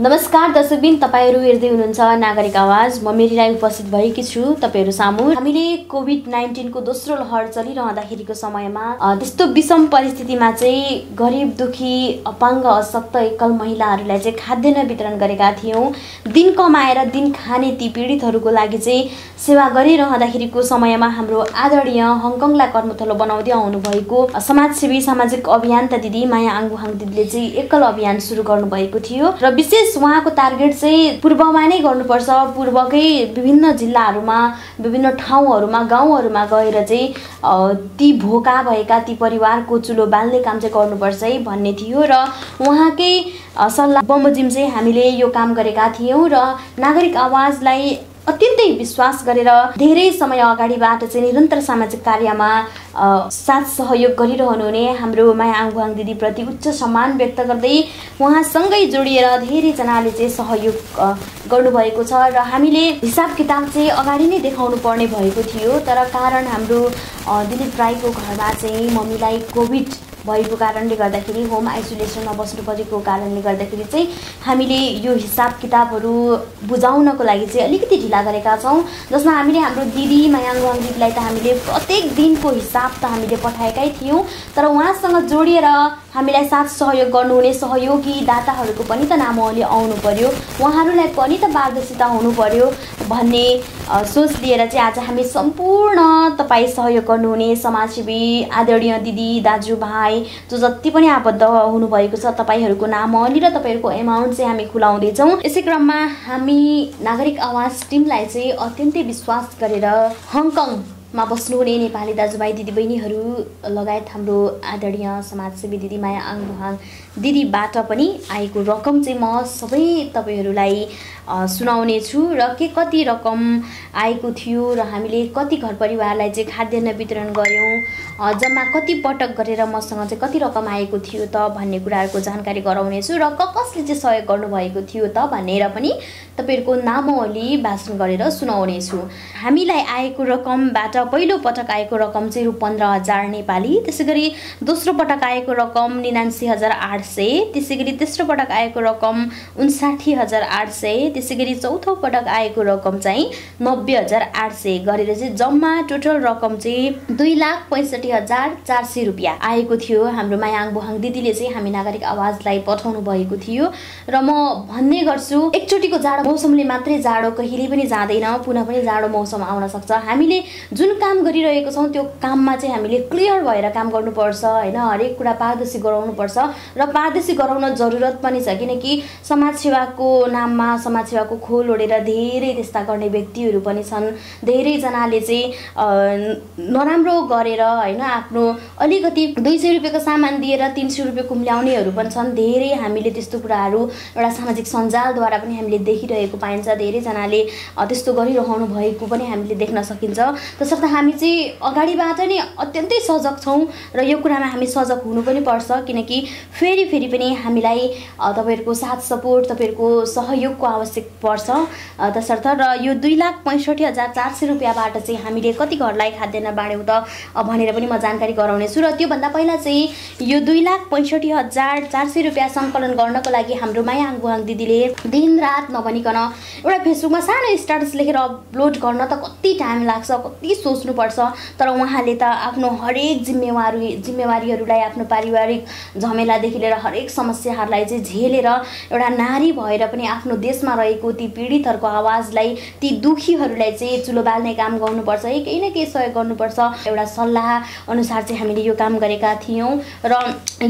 नमस्कार दर्शकबिन, तपाईहरु हेर्दै हुनुहुन्छ नागरिक आवाज। म मेरी राई उपस्थित भएकी छु तपाईहरु सामु। हामीले कोभिड-19 को दोस्रो लहर चलिरहँदाखेरिको समयमा त्यस्तो विषम परिस्थितिमा चाहिँ गरिब दुखी अपाङ्ग अशक्त एकल महिलाहरूलाई चाहिँ खाद्यान्न वितरण गरेका थियौं। दिन कमाएर दिन खाने ती पीडितहरूको लागि चाहिँ सेवा गरिरहँदाखेरिको समयमा हाम्रो आदरणीय हङकङलाई कर्मथलो बनाउँदै आउनु भएको समाजसेवी सामाजिक अभियन्ता दिदी माया आङबुहाङ दिदीले चाहिँ एकल अभियान सुरु गर्नुभएको थियो र विशेष उहाँको टार्गेट चाहिँ पूर्वमा नै गर्नुपर्छ। पूर्वकै विभिन्न जिल्लाहरूमा विभिन्न ठाउँहरूमा गाउँहरूमा गएर चाहिँ ती भोका भएका ती परिवारको चुलो बाल्ने काम चाहिँ गर्नुपर्छ है भन्ने थियो र उहाँकै सल्लाह बमोजिम चाहिँ हामीले यो काम गरेका थियौं र नागरिक आवाजलाई अत्यन्तै विश्वास गरेर धेरै समय अगाडिबाट चाहिँ निरन्तर सामाजिक कार्यमा साथ सहयोग गरिरहनु हुने हाम्रो माया आङबुहाङ दिदी प्रति उच्च सम्मान व्यक्त गर्दै उहाँसँगै जोडिएर धेरै जनाले चाहिँ सहयोग गर्नुभएको छ र हामीले हिसाब किताब चाहिँ अगाडि नै देखाउनु पर्ने भएको थियो। तर कारण हाम्रो दिलीप राईको घरमा चाहिँ मम्मीलाई कोभिड भएको कारणले गर्दाखेरि होम आइसोलेसनमा बस्नु परेको कारणले गर्दाखेरि चाहिँ हामीले यो हिसाब किताबहरू बुझाउनको लागि चाहिँ अलिकति ढिला गरेका छौं। जसमा हामीले हाम्रो दिदी माया आङबुहाङ दिदीलाई त हामीले प्रत्येक दिनको हिसाब त हामीले पठाएकै थियौं, तर उहाँसँग जोडिएर हामीलाई साथ सहयोग गर्नुहुने सहयोगी दाताहरूको पनि त नामावली आउनु पर्यो, उहाँहरूलाई पनि त पारदर्शिता हुनु पर्यो भन्ने सोच लिएर चाहिँ आज हामी सम्पूर्ण तपाईँ सहयोग गर्नुहुने समाजसेवी आदरणीय दिदी दाजुभाइ जो जति पनि आबद्ध हुनुभएको छ तपाईहरुको नामावली र तपाईहरुको एमाउन्ट चाहिँ हामी खुलाउँदै छौं। यसै क्रममा हामी नागरिक आवाज टिमलाई चाहिँ अत्यन्तै विश्वास गरेर हङकङमा बस्नुहुने नेपाली दाजुभाइ दिदीबहिनीहरू लगायत हाम्रो आदरणीय समाजसेवी दिदी माया आङबुहाङ दिदीबाट पनि आएको रकम चाहिँ म सबै तपाईहरुलाई सुनाउने छु र कति रकम आएको थियो र हामीले कति घर परिवारलाई चाहिँ खाद्यान्न वितरण गर्यौं, जम्मा कति पटक गरेर मसँग चाहिँ कति रकम आएको थियो त भन्ने कुराहरुको जानकारी गराउने छु र कसले चाहिँ सहयोग गर्नु भएको थियो त भनेर पनि तपाईहरुको नामावली वाचन गरेर सुनाउने छु। हामीलाई आएको रकमबाट पहिलो पटक आएको रकम चाहिँ रु 15,000 नेपाली, त्यसैगरी दोस्रो पटक आएको रकम 79,800, त्यसैगरी तेस्रो पटक आएको रकम 59,800, त्यसैगरी चौथो पटक आएको रकम चाहिँ 90,800 गरेर चाहिँ जम्मा टोटल रकम चाहिँ 2,65,400 रुपैयाँ आएको थियो। हाम्रो माया आङबुहाङ दिदीले चाहिँ हामी नागरिक आवाजलाई पठाउनु भएको थियो र म भन्ने गर्छु एकचोटीको जाडो मौसमले मात्रै जाडो कहिले पनि जाँदैन, पुनः पनि जाडो मौसम आउन सक्छ। हामीले जुन काम गरिरहेको छौं त्यो काममा चाहिँ हामीले क्लियर भएर काम गर्नुपर्छ हैन, हरेक कुरा पारदर्शी गराउनुपर्छ र पारदर्शी गराउन जरुरत पनि छ किनकि समाजसेवाको नाममा समाजसेवाको खोल ओडेर धेरै त्यस्ता गर्ने व्यक्तिहरू पनि छन्। धेरै जनाले चाहिँ नराम्रो गरेर हैन आफ्नो अलिकति 200 रुपैयाँको सामान दिएर 300 रुपैयाँ कुम्ल्याउनेहरू पनि छन्। धेरै हामीले त्यस्तो कुराहरू एउटा सामाजिक सञ्जालद्वारा पनि हामीले देखिरहेको पाइन्छ। धेरै जनाले त्यस्तो गरिरहनु भएको पनि हामीले देख्न सकिन्छ। त्यसर्थ हामी चाहिँ अगाडिबाट नै अत्यन्तै सजग छौं र यो कुरामा हामी सजग हुनु पनि पर्छ किनकि फेरि पनि हामीलाई तपाईहरुको साथ सपोर्ट तपाईहरुको सहयोगको आवश्यक पर्छ। त्यसर्थ र यो 2,65,400 रुपैयाँबाट चाहिँ हामीले कति घरलाई खाद्यान्न बाँड्यौं त भनेर पनि म जानकारी गराउने छु। र त्यो भन्दा पहिला चाहिँ यो 2,65,400 रुपैयाँ संकलन गर्नको लागि हाम्रो माया आङबुहाङ दिदीले दिनरात नभनिकन एउटा फेसबुकमा सानो स्ट्याटस लेखेर अपलोड गर्न त कति टाइम लाग्छ, कति सोच्नु पर्छ, तर उहाँले त आफ्नो हरेक जिम्मेवारीहरूलाई आफ्नो पारिवारिक झमेलादेखि लिएर हरेक समस्याहरूलाई चाहिँ झेलेर एउटा नारी भएर पनि आफ्नो देशमा रहेको ती पीडितहरूको आवाजलाई ती दुखीहरूलाई चाहिँ चुलो बाल्ने काम गर्नुपर्छ, केही न केही सहयोग गर्नुपर्छ एउटा सल्लाह अनुसार चाहिँ हामीले यो काम गरेका थियौं। र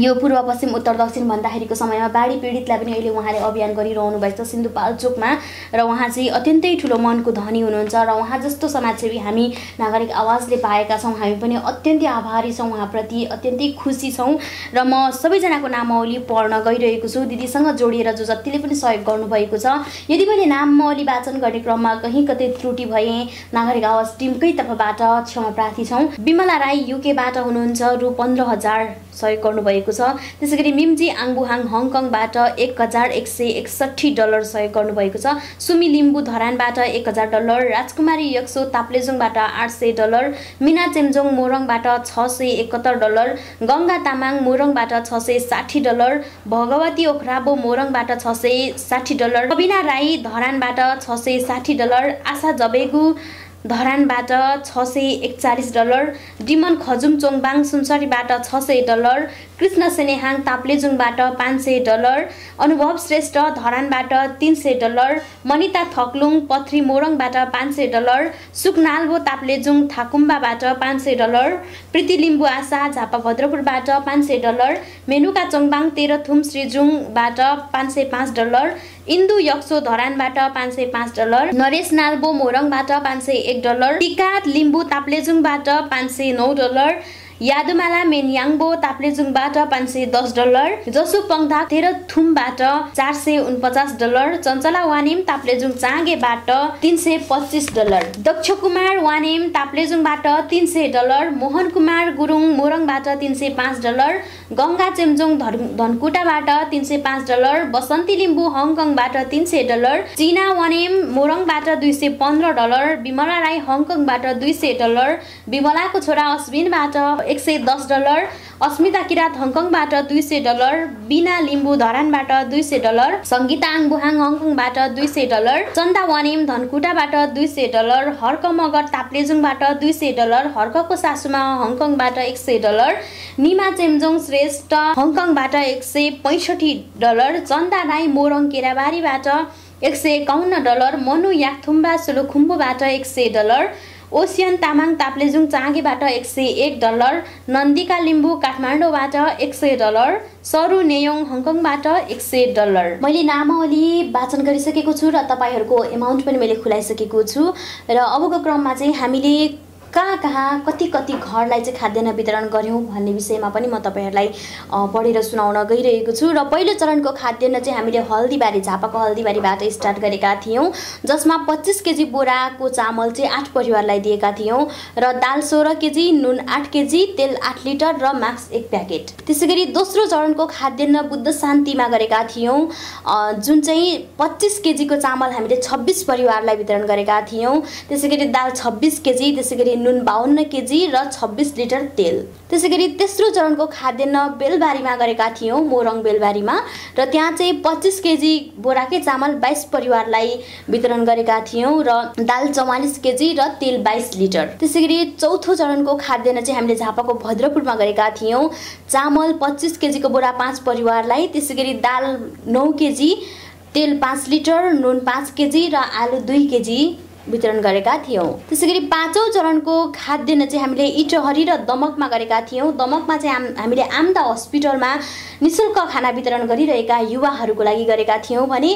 यो पूर्व पश्चिम उत्तर दक्षिण भन्दाखेरिको समयमा बाढी पीडितलाई पनि अहिले उहाँले अभियान गरिरहनु भएको छ सिन्धुपाल्चोकमा र उहाँ चाहिँ अत्यन्तै ठुलो मनको धनी हुनुहुन्छ र उहाँ जस्तो समाजसेवी हामी नागरिक आवाजले पाएका छौं। हामी पनि अत्यन्तै आभारी छौं, उहाँप्रति अत्यन्तै खुसी छौं र म सबैजनाको नामावली पढ्न गइरहेको छु दिदीसँग जोडिएर जो जतिले पनि सहयोग गर्नुभएको छ। यदि पनि नामावली वाचन गर्ने क्रममा कहीं कतै त्रुटि भए नागरिक आवाज टिमकै तर्फबाट क्षमा प्रार्थी छौं। विमला राई युकेबाट हुनुहुन्छ, रु 15,000 सहयोग गर्नुभएको छ। त्यसैगरी मिमजी आङबुहाङ हङकङबाट $1,161 सहयोग गर्नुभएको छ। सुमी लिम्बू धरानबाट $1,000, राजकुमारी यक्सो ताप्लेजुङबाट $700, मिना चेम्जोङ मोरङबाट $671, गङ्गा तामाङ मोरङबाट $660, भगवती ओखराबो मोरङबाट $660, कबिना राई धरानबाट $660, आशा जबेगु धरानबाट $641, डिमन खजुम चोङबाङ सुनसरीबाट $600, कृष्ण सेनेहाङ ताप्लेजुङबाट $500, अनुभव श्रेष्ठ धरानबाट $300, मनिता थक्लुङ पथरी मोरङबाट $500, सुकनाल्बो ताप्लेजुङ थाकुम्बाबाट $500, प्रीति लिम्बु आशा झापा भद्रपुरबाट $500, मेनुका चोङबाङ तेह्रथुम श्रीजुङबाट $505, इन्दु यक्सो धरानबाट $505, नरेश नाल्बो मोरङबाट $501, टिका लिम्बु ताप्लेजुङबाट $509, यादुमाला मेनयाङबो ताप्लेजुङबाट $510, जसु पङदा तेह्रथुमबाट $449, चञ्चला वानिम ताप्लेजुङ चाँगेबाट $325, दक्ष कुमार वानिम ताप्लेजुङबाट $300, मोहन कुमार गुरुङ मोरङबाट $305, गङ्गा चेम्जोङ धनकुटाबाट $305, बसन्ती लिम्बु हङकङबाट $300, चिना वानिम मोरङबाट $215, विमला राई हङकङबाट $200, विमलाको छोरा अश्विनबाट $110, अस्मिता किरात हङकङबाट $200, बिना लिम्बु धरानबाट $200, सङ्गीता आङबुहाङ हङकङबाट $200, चन्दा वानिम धनकुटाबाट $200, हर्क मगर ताप्लेजुङबाट $200, हर्कको सासुमा हङकङबाट $100, निमा चेम्जोङ श्रेष्ठ हङकङबाट $165, चन्दा राई मोरङ केराबारीबाट $151, मनु याकथुम्बा सोलुखुम्बुबाट $100, ओसियन तामाङ ताप्लेजुङ चाँगेबाट $101, नन्दिका लिम्बु काठमाडौँबाट $100, सरू नेयोङ हङकङबाट $100। मैले नामावली वाचन गरिसकेको छु र तपाईहरूको एमाउन्ट पनि मैले खुलाइसकेको छु र अबको क्रममा चाहिँ हामीले कहाँ कति घरलाई चाहिँ खाद्यान्न वितरण गर्यौं भन्ने विषयमा पनि म तपाईहरुलाई पढेर सुनाउन गइरहेको छु र पहिलो चरणको खाद्यान्न चाहिँ हामीले हल्दीबारी झापाको हल्दीबारीबाट स्टार्ट गरेका थियौं, जसमा 25 केजी बोराको चामल चाहिँ 8 परिवारलाई दिएका थियौं र दाल 16 केजी, नुन 8 केजी, तेल 8 लिटर र मास्क 1 प्याकेट। त्यसैगरी दोस्रो चरणको खाद्यान्न बुद्ध शान्तिमा गरेका थियौं, जुन चाहिँ 25 केजीको चामल हामीले 26 परिवारलाई वितरण गरेका थियौं। त्यसैगरी दाल 26 केजी, त्यसैगरी नुन 52 केजी र 26 लिटर तेल। त्यसैगरी तेस्रो चरणको खाद्यान्न बेलबारीमा गरेका थियौं, मोरङ बेलबारीमा, र त्यहाँ चाहिँ 25 केजी बोराकै चामल 22 परिवारलाई वितरण गरेका थियौं र दाल 44 केजी र तेल 22 लिटर। त्यसैगरी चौथो चरणको खाद्यान्न चाहिँ हामीले झापाको भद्रपुरमा गरेका थियौं, चामल 25 केजीको बोरा 5 परिवारलाई, त्यसैगरी दाल 9 केजी, तेल 5 लिटर, नुन 5 केजी र आलु 2 केजी वितरण गरेका थियौं। त्यसैगरी पाँचौं चरणको खाद्यान्न चाहिँ हामीले इटहरी र दमकमा गरेका थियौं। दमकमा चाहिँ हामीले आम्दा हस्पिटलमा निशुल्क खाना वितरण गरिरहेका युवाहरूको लागि गरेका थियौं भने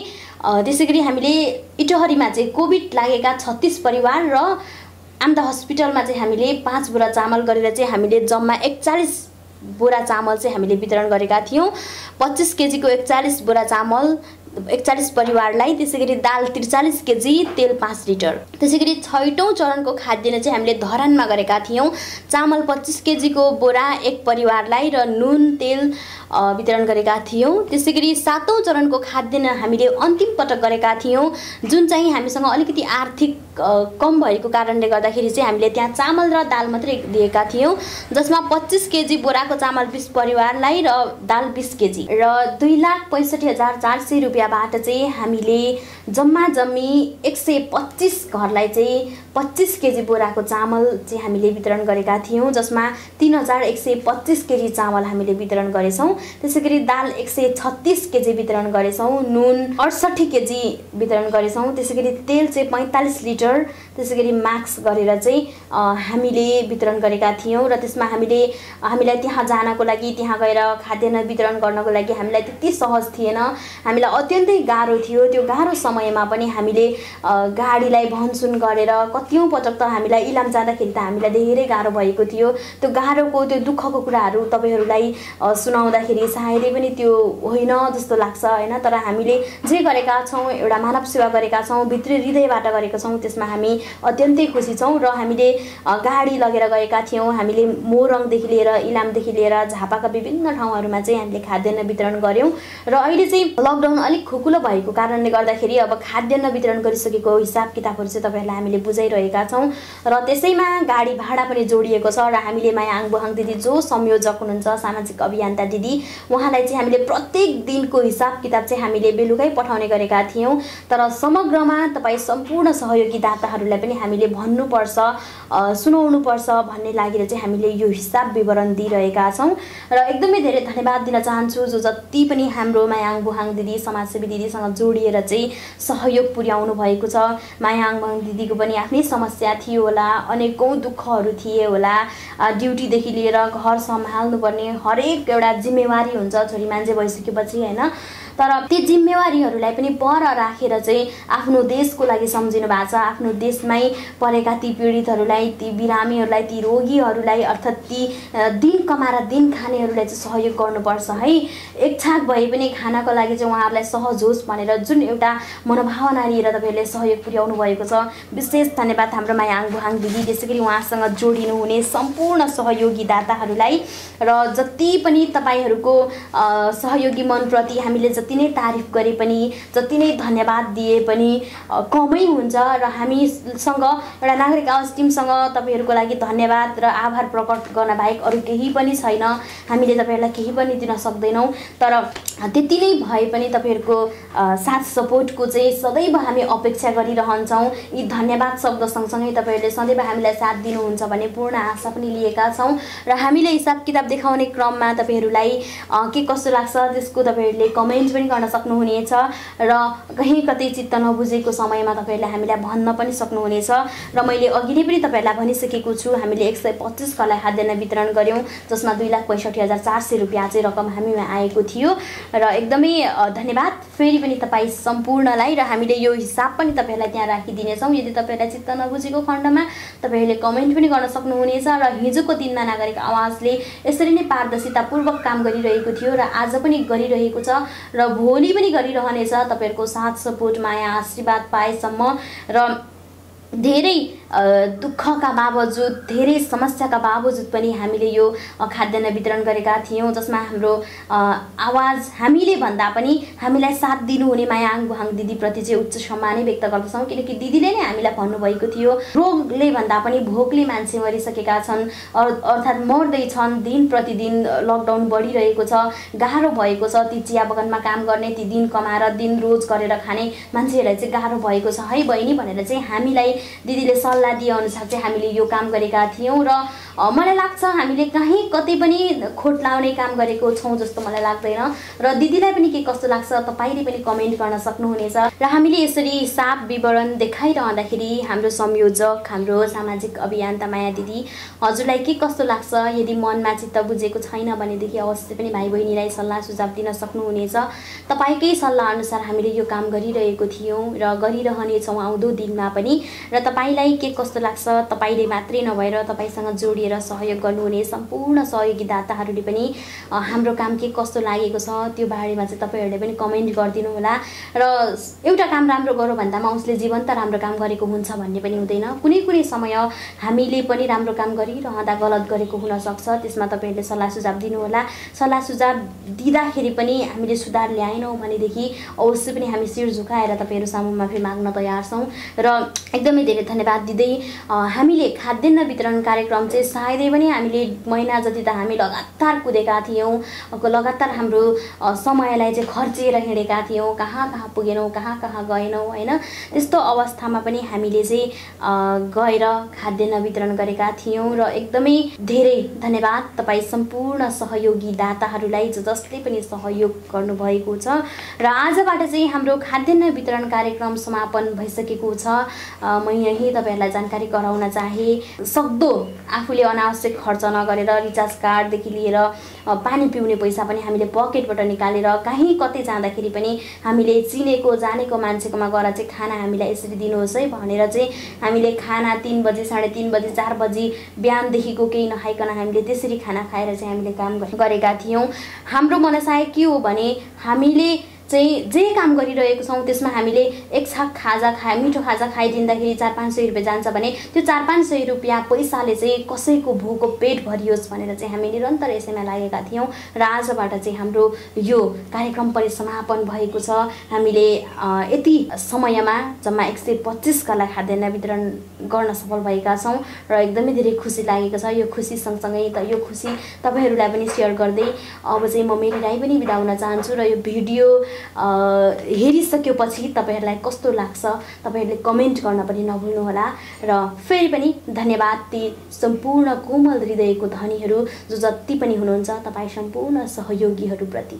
त्यसैगरी हामीले इटहरीमा चाहिँ कोभिड लागेका 36 परिवार र आम्दा हस्पिटलमा चाहिँ हामीले 5 बोरा चामल गरेर चाहिँ हामीले जम्मा 41 बोरा चामल चाहिँ हामीले वितरण गरेका थियौं। 25 केजीको 41 बोरा चामल 41 परिवारलाई, त्यसैगरी दाल 43 केजी, तेल 5 लिटर। त्यसैगरी छैटौं चरणको खाद्यान्न चाहिँ हामीले धरानमा गरेका थियौं, चामल 25 केजीको बोरा 1 परिवारलाई र नुन तेल वितरण गरेका थियौं। त्यसैगरी सातौं चरणको खाद्यान्न हामीले अन्तिम पटक गरेका थियौं, जुन चाहिँ हामीसँग अलिकति आर्थिक कम भएको कारणले गर्दाखेरि चाहिँ हामीले त्यहाँ चामल र दाल मात्रै दिएका थियौं, जसमा 25 केजी बोराको चामल 20 परिवारलाई र दाल 20 केजी र 2,65,400 रुपैयाँबाट चाहिँ हामीले जम्मा जम्मी 125 घरलाई चाहिँ 25 केजी बोराको चामल चाहिँ हामीले वितरण गरेका थियौं, जसमा 3,125 केजी चामल हामीले वितरण गरेछौं। त्यसैगरी दाल 136 केजी वितरण गरेछौं, नुन 68 केजी वितरण गरेछौं, त्यसैगरी तेल चाहिँ 45 लिटर, त्यसैगरी मास्क गरेर चाहिँ हामीले वितरण गरेका थियौं र त्यसमा हामीलाई त्यहाँ जानको लागि, त्यहाँ गएर खाद्यान्न वितरण गर्नको लागि हामीलाई त्यति सहज थिएन, हामीलाई अत्यन्तै गाह्रो थियो। त्यो गाह्रो समयमा पनि हामीले गाडीलाई भनसुन गरेर कतिौं पटक त हामीलाई इलाम जाँदाखेरि त हामीलाई धेरै गाह्रो भएको थियो। त्यो गाह्रोको त्यो दुःखको कुराहरू तपाईहरुलाई सुनाउँदाखेरि सायदै पनि त्यो होइन जस्तो लाग्छ हैन, तर हामीले जे गरेका छौं, एउटा मानव सेवा गरेका छौं, भित्री हृदयबाट गरेका छौं, त्यसमा हामी अत्यन्तै खुसी छौं। र हामीले गाडी लगेर गएका थियौं, हामीले मोरङदेखि लिएर इलामदेखि लिएर झापाका विभिन्न ठाउँहरुमा चाहिँ हामीले खाद्यान्न वितरण गर्यौं र अहिले चाहिँ लकडाउन अलिक खुकुलो भएको कारणले गर्दाखेरि अब अब खाद्यान्न वितरण गरिसकेको हिसाब किताबहरू चाहिँ तपाईहरुलाई हामीले बुझाइरहेका छौं र त्यसैमा गाडी भाडा पनि जोडिएको छ र हामीले माया आङबुहाङ दिदी जो संयोजक हुनुहुन्छ सामाजिक अभियन्ता दिदी उहाँलाई चाहिँ हामीले प्रत्येक दिनको हिसाब किताब चाहिँ हामीले बेलुकै पठाउने गरेका थियौं तर समग्रमा तपाई सम्पूर्ण सहयोगी दाताहरूलाई पनि हामीले भन्नुपर्छ सुनाउनु पर्छ भन्ने लागेर चाहिँ हामीले यो हिसाब विवरण दिइरहेका छौं र एकदमै धेरै धन्यवाद दिन चाहन्छु जो जति पनि हाम्रो माया आङबुहाङ दिदी समाजसेवी दिदीसँग जोडिएर चाहिँ सहयोग पुर्याउनु भएको छ माया आङबुहाङ दिदीको पनि आफ्नै समस्या थियो होला अनेकौं दुःखहरू थिए होला ड्युटी देखि लिएर घर सम्हाल्नु पर्ने हरेक एउटा जिम्मेवारी हुन्छ छोरी मान्छे भइसकेपछि हैन तर ती जिम्मेवारीहरूलाई पनि पर राखेर चाहिँ आफ्नो देशको लागि सम्झिनु भएको छ आफ्नो देशमै परेका ती पीडितहरूलाई ती बिरामीहरूलाई ती रोगीहरूलाई अर्थात् ती दिन कमाएर दिन खानेहरूलाई चाहिँ सहयोग गर्नुपर्छ है एक छाक भए पनि खानाको लागि चाहिँ उहाँहरूलाई सहज होस् भनेर जुन एउटा मनोभावना लिएर तपाईहरुले सहयोग पुर्याउनु भएको छ विशेष धन्यवाद हाम्रो माया आङबुहाङ दिदी त्यसैगरी उहाँसँग जोडिनु हुने सम्पूर्ण सहयोगी दाताहरूलाई र जति पनि तपाईहरुको सहयोगी मनप्रति हामीले जति नै तारिफ गरे पनि जति नै धन्यवाद दिए पनि कमै हुन्छ र हामीसँग एउटा नागरिक आवाज टिमसँग तपाईहरुको लागि धन्यवाद र आभार प्रकट गर्न बाहेक अरु केही पनि छैन हामीले तपाईहरुलाई केही पनि दिन सक्दैनौं तर त्यति नै भए पनि तपाईहरुको साथ सपोर्टको चाहिँ सदैव हामी अपेक्षा गरिरहन्छौं यी धन्यवाद शब्द सँगसँगै तपाईहरुले सदैव हामीलाई साथ दिनुहुन्छ भन्ने पूर्ण आशा पनि लिएका छौं र हामीले हिसाब किताब देखाउने क्रममा तपाईहरुलाई के कस्तो लाग्छ त्यसको तपाईहरुले कमेन्ट पनि गर्न सक्नुहुनेछ र कहीं कतै चित्त नबुझेको समयमा तपाईहरुले हामीलाई भन्न पनि सक्नुहुनेछ र मैले अघि नै पनि तपाईहरुलाई भनिसकेको छु हामीले 125 कलाई खाद्यान्न वितरण गर्यौं जसमा 2,65,400 रुपैयाँ चाहिँ रकम हामीमा आएको थियो र एकदमै धन्यवाद फेरि पनि तपाई सम्पूर्णलाई र हामीले यो हिसाब पनि तपाईहरुलाई त्यहाँ राखिदिने छौं यदि तपाईहरुलाई चित्त नबुझेको खण्डमा तपाईहरुले कमेन्ट पनि गर्न सक्नुहुनेछ र हिजोको दिनमा नागरिक आवाजले यसरी नै पारदर्शितापूर्वक काम गरिरहेको थियो र आज पनि गरिरहेको छ र भोलि पनि गरिरहनेछ तपाईहरुको साथ सपोर्ट माया आशीर्वाद पाएसम्म र धेरै दुःखका बावजुद धेरै समस्याका बावजुद पनि हामीले यो खाद्यान्न वितरण गरेका थियौं जसमा हाम्रो आवाज हामीले भन्दा पनि हामीलाई साथ दिनुहुने माया आङबुहाङ दिदी प्रति चाहिँ उच्च सम्मान व्यक्त गर्दछौं किनकि दिदीले नै हामीलाई भन्नुभएको थियो रोगले भन्दा पनि भोकले मान्छे मरिसकेका छन् अर्थात् मर्दै छन् दिन प्रतिदिन लकडाउन बढिरहेको छ गाह्रो भएको छ ती चिया बगानमा काम गर्ने ती दिन कमाएर दिन रोज गरेर खाने मान्छेहरूलाई चाहिँ गाह्रो भएको छ है बहिनी भनेर चाहिँ हामीलाई दिदीले सल्लाह दिए अनुसार चाहिँ हामीले यो काम गरेका थियौं र मलाई लाग्छ हामीले कहीं कतै पनि खोट लाउने काम गरेको छौं जस्तो मलाई लाग्दैन र दिदीलाई पनि के कस्तो लाग्छ तपाईले पनि कमेन्ट गर्न सक्नुहुनेछ र हामीले यसरी हिसाब विवरण देखाइरहँदाखेरि हाम्रो संयोजक हाम्रो सामाजिक अभियन्ता माया दिदी हजुरलाई के कस्तो लाग्छ यदि मनमा चित्त बुझेको छैन भनेदेखि अवश्य पनि भाइ बहिनीलाई सल्लाह सुझाव दिन सक्नुहुनेछ तपाईकै सल्लाह अनुसार हामीले यो काम गरिरहेको थियौं र गरिरहने छौं आउँदो दिनमा पनि र तपाईलाई के कस्तो लाग्छ तपाईले मात्रै नभएर तपाईसँग जोडिएर सहयोग गर्नुहुने सम्पूर्ण सहयोगी दाताहरूले पनि हाम्रो काम के कस्तो लागेको छ त्यो बारेमा चाहिँ तपाईहरुले पनि कमेन्ट गर्दिनु होला र एउटा काम राम्रो गरौँ भन्दामा उसले जीवन्त राम्रो काम गरेको हुन्छ भन्ने पनि हुँदैन कुनै कुनै समय हामीले पनि राम्रो काम गरिरहँदा गलत गरेको हुन सक्छ त्यसमा तपाईहरुले सल्लाह सुझाव दिनु होला सल्लाह सुझाव दिँदाखेरि पनि हामीले सुधार ल्याएनौं भनेदेखि अवश्य पनि हामी शिर झुकाएर तपाईहरु सामु माफी माग्न तयार छौं र एकदमै धेरै धन्यवाद दिदै हामीले खाद्यान्न वितरण कार्यक्रम चाहिँ सायदै पनि हामीले महिना जति त हामी लगातार कुदेका थियौं लगातार हाम्रो समयलाई चाहिँ खर्चेर हिँडेका थियौं कहाँ कहाँ पुगेनौं कहाँ कहाँ गएनौं हैन त्यस्तो अवस्थामा पनि हामीले चाहिँ गएर खाद्यान्न वितरण गरेका थियौं र एकदमै धेरै धन्यवाद तपाई सम्पूर्ण सहयोगी दाताहरूलाई जसले पनि सहयोग गर्नु भएको छ र आजबाट चाहिँ हाम्रो खाद्यान्न वितरण कार्यक्रम समापन भइसकेको छ म यही तपाईहरुलाई जानकारी गराउन चाहे सक्दो आफूले अनावश्यक खर्च नगरेर रिचार्ज कार्ड देखि लिएर पानी पिउने पैसा पनि हामीले पकेटबाट निकालेर कहीं कतै जाँदाखेरि पनि हामीले चिनेको जानेको मान्छेकोमा गएर चाहिँ खाना हामीलाई यसरी दिनुहोस् है भनेर चाहिँ हामीले खाना 3 बजे 3:30 बजे 4 बजे बिहानदेखिको केही नखाइकन हामीले त्यसरी खाना खाएर चाहिँ हामीले काम गरेका थियौं हाम्रो मनसाय के हो भने हामीले चाहिँ जे काम गरिरहेको छौँ त्यसमा हामीले एक छाक खाजा मिठो खाजा खाइदिँदाखेरि 400-500 रुपियाँ जान्छ भने त्यो 400-500 रुपियाँ पैसाले चाहिँ कसैको भोको पेट भरियोस् भनेर चाहिँ हामी निरन्तर यसैमा लागेका थियौँ र आजबाट चाहिँ हाम्रो यो कार्यक्रम परिसमापन भएको छ। हामीले यति समयमा जम्मा 125 कालाई खाद्यान्न वितरण गर्न सफल भएका छौँ र एकदमै धेरै खुसी लागेको छ। यो खुसी सँगसँगै यो खुसी तपाईँहरूलाई पनि सेयर गर्दै अब चाहिँ म मेरी राई पनि बिदा हुन चाहन्छु र यो भिडियो हेरिसकेपछि तपाईँहरूलाई कस्तो लाग्छ तपाईँहरूले कमेन्ट गर्न पनि नभुल्नुहोला र फेरि पनि धन्यवाद ती सम्पूर्ण कोमल हृदयको धनीहरू जो जति पनि हुनुहुन्छ तपाईँ सम्पूर्ण सहयोगीहरूप्रति।